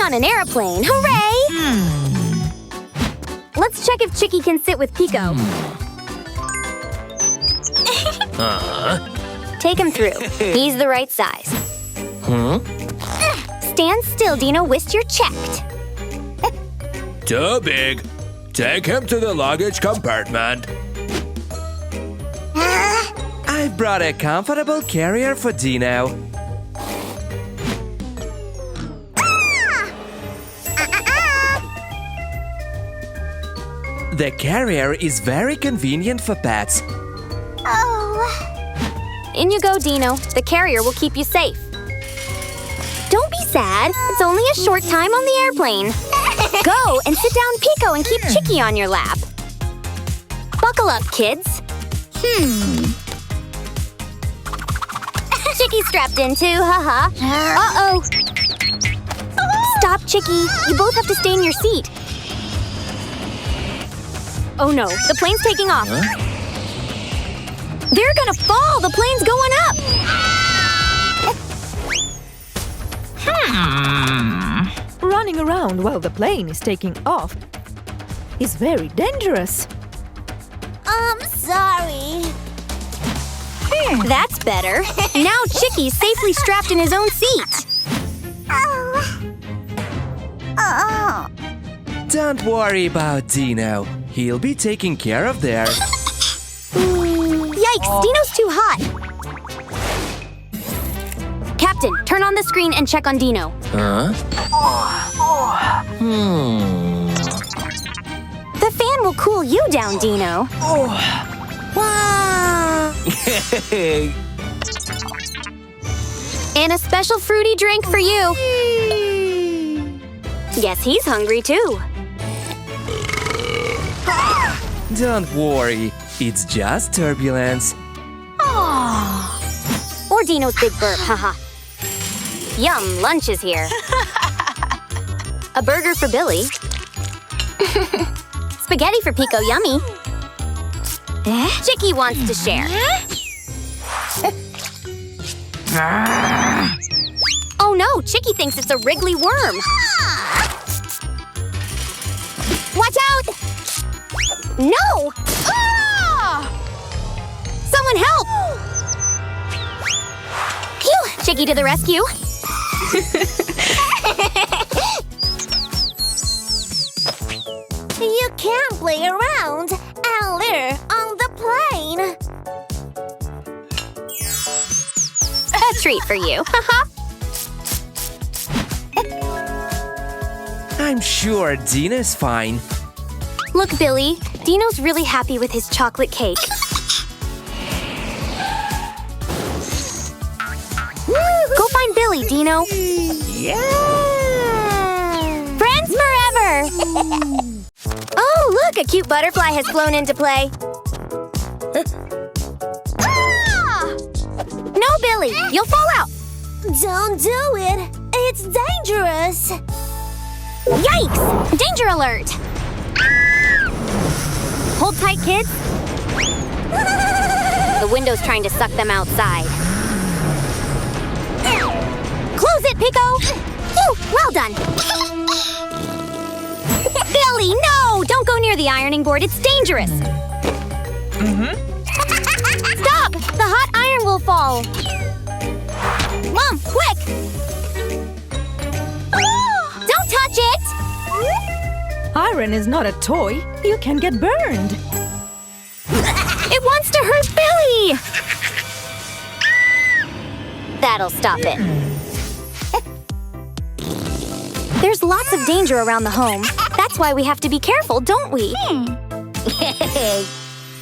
Flying on an airplane! Hooray! Let's check if Chicky can sit with Pico. Take him through. He's the right size. Stand still, Dino. Whist, you're checked. Too big. Take him to the luggage compartment. I've brought a comfortable carrier for Dino. The carrier is very convenient for pets. In you go, Dino. The carrier will keep you safe. Don't be sad. It's only a short time on the airplane. Go and sit down, Pico, and keep Chicky on your lap. Buckle up, kids. Chicky's strapped in too, haha. Uh-oh. Stop, Chicky. You both have to stay in your seat. Oh no, the plane's taking off. They're gonna fall! The plane's going up! Running around while the plane is taking off is very dangerous. I'm sorry. That's better. Now Chicky's safely strapped in his own seat. Don't worry about Dino. He'll be taken care of there. Yikes, Dino's too hot. Captain, turn on the screen and check on Dino. The fan will cool you down, Dino. Wow. And a special fruity drink for you. Guess he's hungry too. Don't worry, it's just turbulence. Or Dino's big burp, haha. Yum, lunch is here. A burger for Billy. Spaghetti for Pico, yummy. Chicky wants to share. Oh no, Chicky thinks it's a wriggly worm. Watch out! No! Someone help! Phew! Chicky to the rescue. You can't play around out there on the plane. A treat for you. I'm sure Dino's fine. Look, Billy, Dino's really happy with his chocolate cake. Go find Billy, Dino. Yeah! Friends forever! Oh, look, a cute butterfly has flown into play. No, Billy, you'll fall out. Don't do it. It's dangerous. Yikes! Danger alert! Hold tight, kids. The window's trying to suck them outside. Close it, Pico! Ooh, well done. Billy, no! Don't go near the ironing board. It's dangerous. Stop! The hot iron will fall. Mom, quick! Don't touch it! Iron is not a toy. You can get burned. It wants to hurt Billy! That'll stop it. There's lots of danger around the home. That's why we have to be careful, don't we?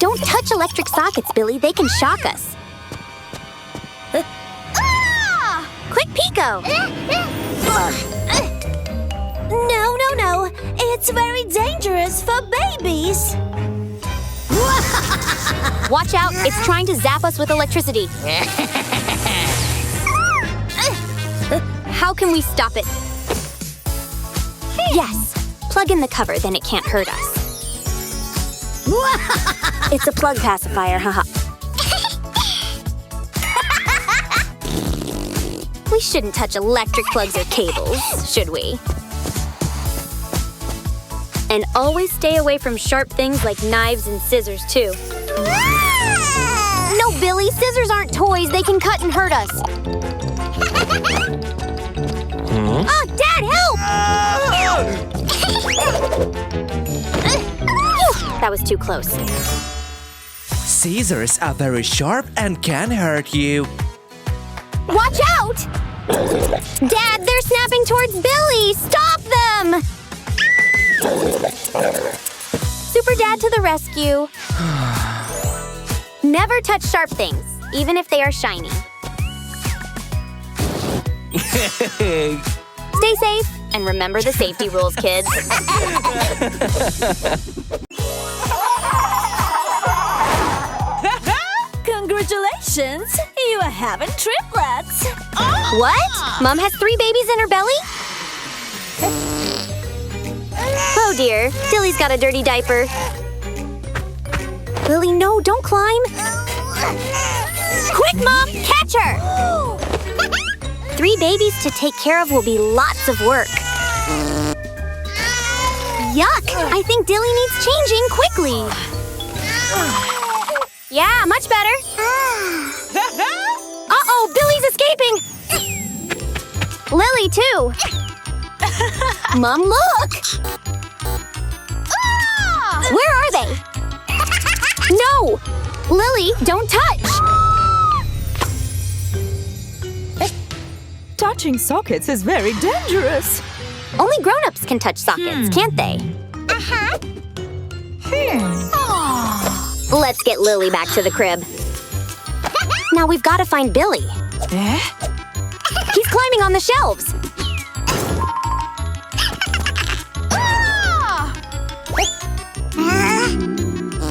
Don't touch electric sockets, Billy. They can shock us. Quick, Pico! No. It's very dangerous for babies. Watch out. It's trying to zap us with electricity. How can we stop it? Yes. Plug in the cover, then it can't hurt us. It's a plug pacifier, haha. We shouldn't touch electric plugs or cables, should we? And always stay away from sharp things like knives and scissors, too. No, Billy, scissors aren't toys. They can cut and hurt us. Oh, Dad, help! That was too close. Scissors are very sharp and can hurt you. Watch out! Dad, they're snapping towards Billy! Stop them! Super Dad to the rescue. Never touch sharp things, even if they are shiny. Stay safe, and remember the safety rules, kids. Congratulations! You are having triplets! What? Mom has 3 babies in her belly? Oh dear, Dilly's got a dirty diaper. Lily, no, don't climb. Quick, Mom, catch her! 3 babies to take care of will be lots of work. Yuck! I think Dilly needs changing quickly. Yeah, much better. Uh-oh, Billy's escaping. Lily, too. Mom, look! Where are they? No! Lily, don't touch! Touching sockets is very dangerous. Only grown-ups can touch sockets, can't they? Let's get Lily back to the crib. Now we've got to find Billy. He's climbing on the shelves.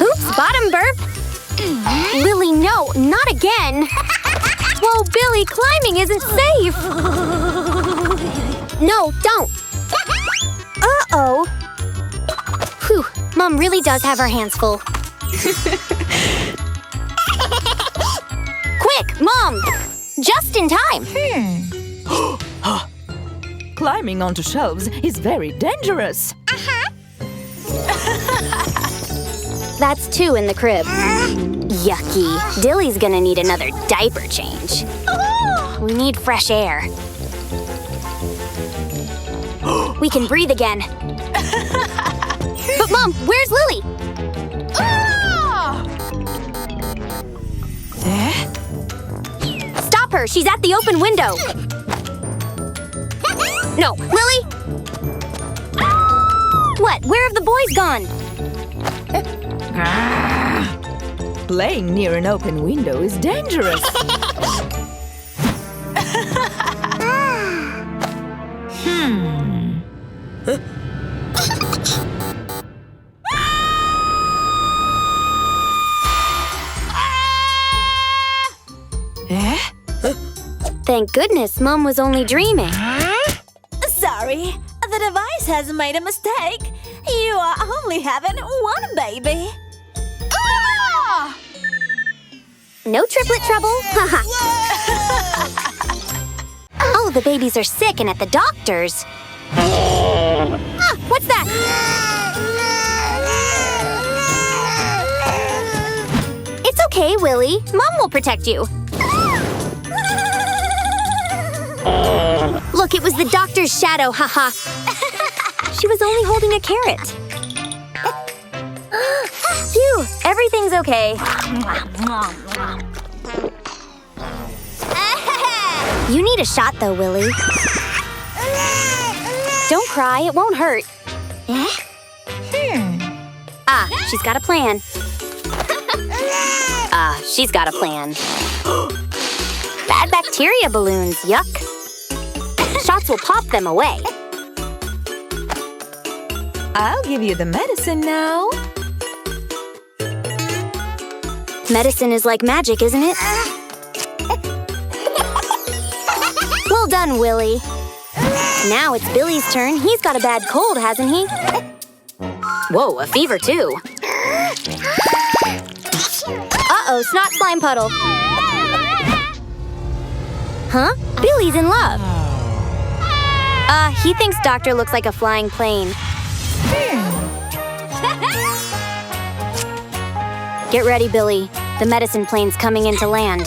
Oops, bottom burp. Lily, no, not again. Whoa, Billy, climbing isn't safe. No, don't. Uh-oh. Whew, Mom really does have her hands full. Quick, Mom! Just in time. Climbing onto shelves is very dangerous. That's 2 in the crib. Yucky. Dilly's gonna need another diaper change. We need fresh air. We can breathe again. But Mom, where's Lily? Stop her! She's at the open window. No, Lily! What? Where have the boys gone? Playing near an open window is dangerous. Thank goodness Mom was only dreaming. Sorry, the device has made a mistake. You are only having 1 baby. No triplet trouble? Haha. Oh, the babies are sick and at the doctor's. Ah, what's that? It's okay, Willie. Mom will protect you. Look, it was the doctor's shadow, haha. She was only holding a carrot. Phew, everything's okay. You need a shot though, Willie. Don't cry, it won't hurt. Ah, she's got a plan. Ah, she's got a plan. Bad bacteria balloons, yuck. Shots will pop them away. I'll give you the medicine now. Medicine is like magic, isn't it? Well done, Willie. Now it's Billy's turn. He's got a bad cold, hasn't he? Whoa, a fever too. Uh-oh, snot slime puddle. Huh? Billy's in love. He thinks Doctor looks like a flying plane. Get ready, Billy. The medicine plane's coming into land.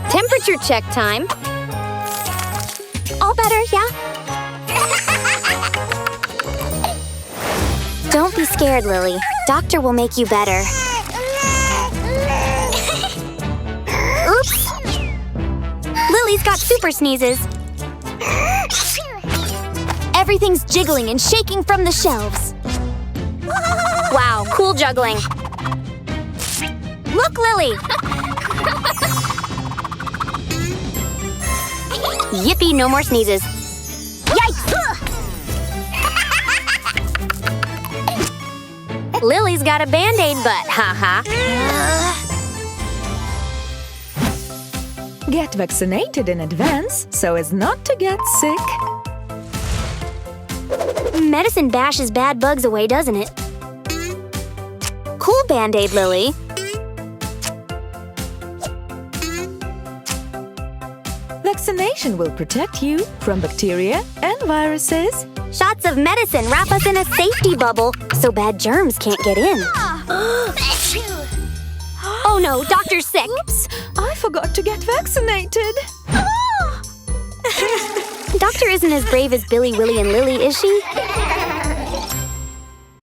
Temperature check time. All better, yeah? Don't be scared, Lily. Doctor will make you better. Oops! Lily's got super sneezes. Everything's jiggling and shaking from the shelves. Wow, cool juggling. Look, Lily! Yippee, no more sneezes. Yikes! Lily's got a Band-Aid butt, haha. Get vaccinated in advance so as not to get sick. Medicine bashes bad bugs away, doesn't it? Cool Band-Aid, Lily. Vaccination will protect you from bacteria and viruses. Shots of medicine wrap us in a safety bubble so bad germs can't get in. Oh no, doctor's sick. Oops, I forgot to get vaccinated. Doctor isn't as brave as Billy, Willy, and Lily, is she?